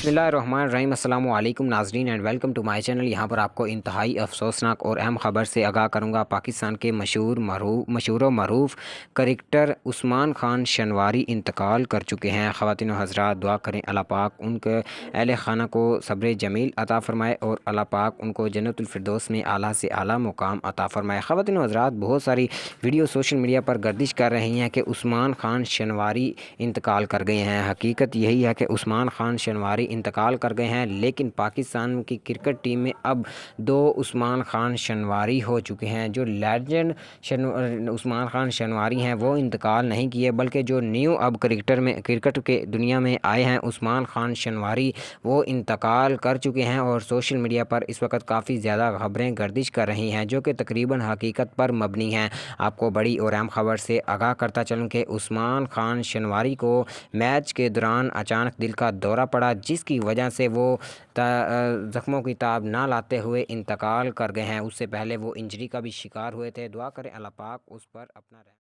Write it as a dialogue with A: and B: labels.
A: बिस्मिल्लाहिर्रहमानिर्रहीम अस्सलामु अलैकुम नाज़रीन and welcome to my channel. यहाँ पर आपको इंतहाई अफसोसनाक और अहम ख़बर से आगाह करूँगा। पाकिस्तान के मशहूर व मरूफ क्रिकेटर उस्मान खान शनवारी इंतकाल कर चुके हैं। ख़वातीन व हज़रात, दुआ करें अल्लाह पाक उनके अहले खाना को सब्र जमील अता फ़रमाए और अल्लाह पाक उनको जन्नतुल फिरदौस में आला से आला मुकाम अता फ़रमाए। ख़वातीन व हज़रात, बहुत सारी वीडियो सोशल मीडिया पर गर्दिश कर रही हैं कि उस्मान खान शनवारी इंतकाल कर गए हैं। हकीकत यही है कि उस्मान खान शनवारी इंतकाल कर गए हैं, लेकिन पाकिस्तान की क्रिकेट टीम में अब दो उस्मान खान शनवारी हो चुके हैं। जो लेजेंड उस्मान खान शनवारी हैं वो इंतकाल नहीं किए, बल्कि जो न्यू अब क्रिकेट के दुनिया में आए हैं उस्मान खान शनवारी, वो इंतकाल कर चुके हैं। और सोशल मीडिया पर इस वक्त काफ़ी ज़्यादा खबरें गर्दिश कर रही हैं जो कि तकरीबन हकीकत पर मबनी हैं। आपको बड़ी और अहम खबर से आगाह करता चलूँ कि उस्मान खान शनवारी को मैच के दौरान अचानक दिल का दौरा पड़ा, जिसकी वजह से वो ज़ख्मों की ताब ना लाते हुए इंतकाल कर गए हैं। उससे पहले वो इंजरी का भी शिकार हुए थे। दुआ करें अल्लाह पाक उस पर अपना